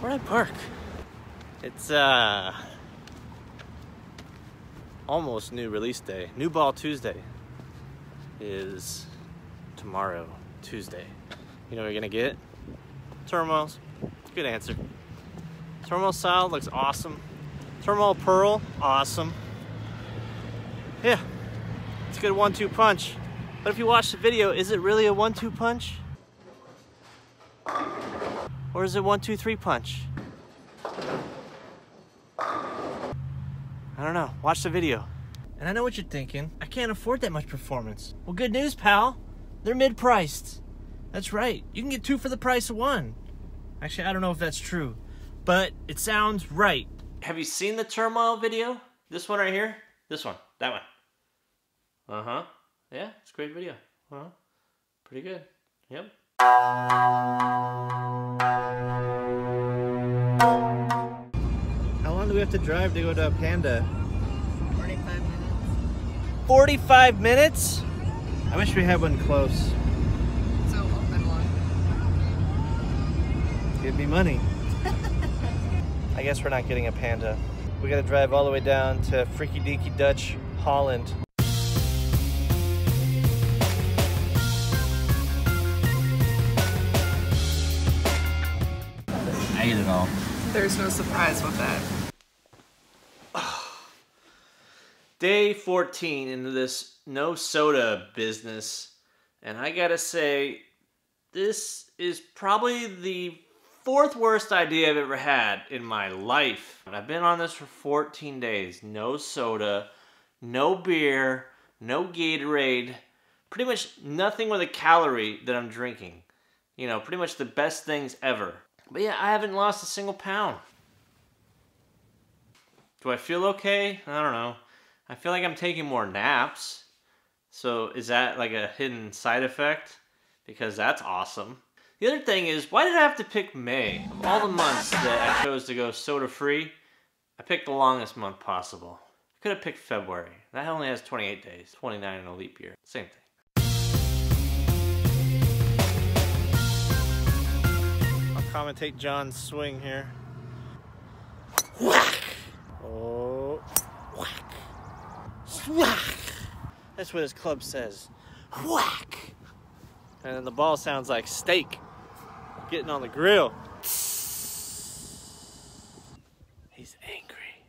Where'd I park? It's almost new release day. New Ball Tuesday is tomorrow, Tuesday. You know what you're gonna get? Turmoils. Good answer. Turmoil style looks awesome. Turmoil Pearl, awesome. Yeah, it's a good 1-2 punch. But if you watch the video, is it really a 1-2 punch? Or is it 1-2-3 punch? I don't know, watch the video. And I know what you're thinking, I can't afford that much performance. Well, good news, pal. They're mid-priced. That's right, you can get 2 for the price of 1. Actually, I don't know if that's true, but it sounds right. Have you seen the Turmoil video? This one right here? This one, that one. Uh-huh, yeah, it's a great video. Uh-huh, pretty good, yep. How long do we have to drive to go to Panda? 45 minutes. 45 minutes? I wish we had one close. So open one. Give me money. I guess we're not getting a Panda. We gotta drive all the way down to Freaky Deaky Dutch, Holland. I ate it all. There's no surprise with that. Day 14 into this no soda business, and I gotta say, this is probably the 4th worst idea I've ever had in my life. And I've been on this for 14 days. No soda, no beer, no Gatorade, pretty much nothing with a calorie that I'm drinking. You know, pretty much the best things ever. But yeah, I haven't lost a single pound. Do I feel okay? I don't know. I feel like I'm taking more naps. So is that like a hidden side effect? Because that's awesome. The other thing is, why did I have to pick May? Of all the months that I chose to go soda-free, I picked the longest month possible. I could have picked February. That only has 28 days, 29 in a leap year. Same thing. I'll commentate John's swing here. Whack! Oh, whack! Whack! That's what his club says. Whack! And then the ball sounds like steak getting on the grill. He's angry.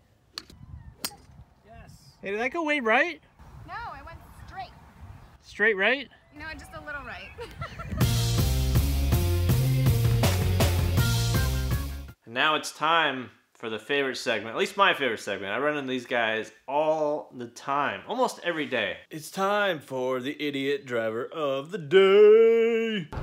Yes. Hey, did that go way right? No, I went straight. Straight right? No, just a little right. And now it's time for the favorite segment, at least my favorite segment. I run into these guys all the time, almost every day. It's time for the idiot driver of the day. Getting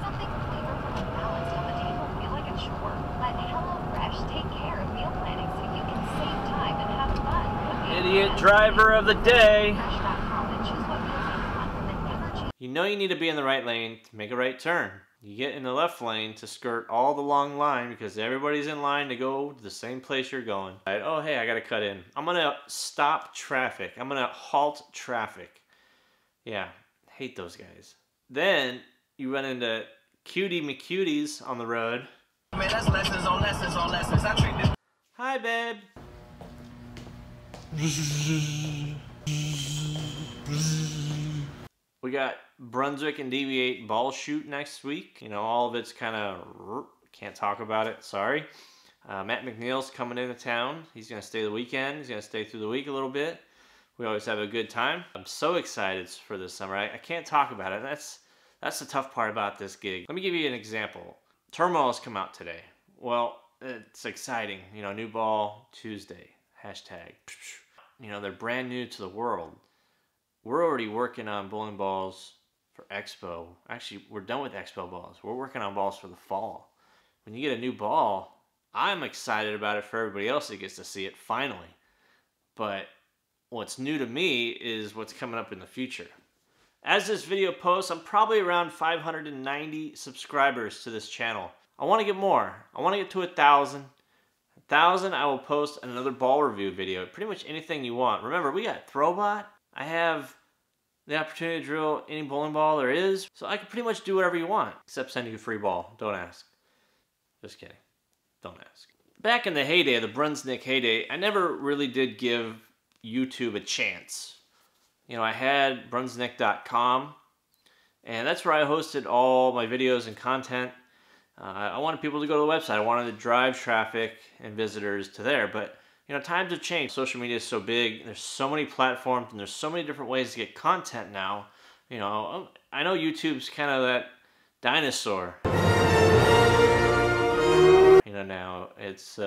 something flavorful and balanced on the table feel like a chore? Let HelloFresh take care of meal planning so you can save time and have fun. Idiot driver of the day. HelloFresh.com and choose what meals you want and never choose. You know you need to be in the right lane to make a right turn. You get in the left lane to skirt all the long line because everybody's in line to go to the same place you're going. Right? Oh, hey, I gotta cut in. I'm gonna stop traffic. I'm gonna halt traffic. Yeah, hate those guys. Then you run into cutie McCuties on the road. Man, that's lessons on lessons on lessons. I treat this. Hi, babe. We got Brunswick and DV8 ball shoot next week. You know, all of it's kind of, can't talk about it, sorry. Matt McNeil's coming into town. He's going to stay the weekend. He's going to stay through the week a little bit. We always have a good time. I'm so excited for this summer. I can't talk about it. That's the tough part about this gig. Let me give you an example. Turmoils come out today. Well, it's exciting. You know, new ball Tuesday. Hashtag. You know, they're brand new to the world. We're already working on bowling balls for Expo. Actually, we're done with Expo balls. We're working on balls for the fall. When you get a new ball, I'm excited about it for everybody else that gets to see it finally. But what's new to me is what's coming up in the future. As this video posts, I'm probably around 590 subscribers to this channel. I want to get more. I want to get to 1,000. 1,000, I will post another ball review video. Pretty much anything you want. Remember, we got Throwbot. I have the opportunity to drill any bowling ball there is, so I can pretty much do whatever you want, except send you a free ball. Don't ask. Just kidding. Don't ask. Back in the heyday, the BrunsNick heyday, I never really did give YouTube a chance. You know, I had BrunsNick.com, and that's where I hosted all my videos and content. I wanted people to go to the website. I wanted to drive traffic and visitors to there, but you know, times have changed. Social media is so big. There's so many platforms, and there's so many different ways to get content now. You know, I know YouTube's kind of that dinosaur. You know, now it's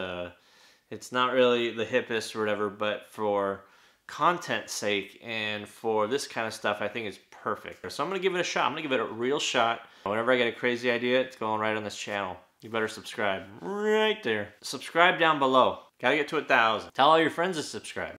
not really the hippest or whatever, but for content's sake and for this kind of stuff, I think it's perfect. So I'm gonna give it a shot. I'm gonna give it a real shot. Whenever I get a crazy idea, it's going right on this channel. You better subscribe right there. Subscribe down below. Gotta get to 1,000. Tell all your friends to subscribe.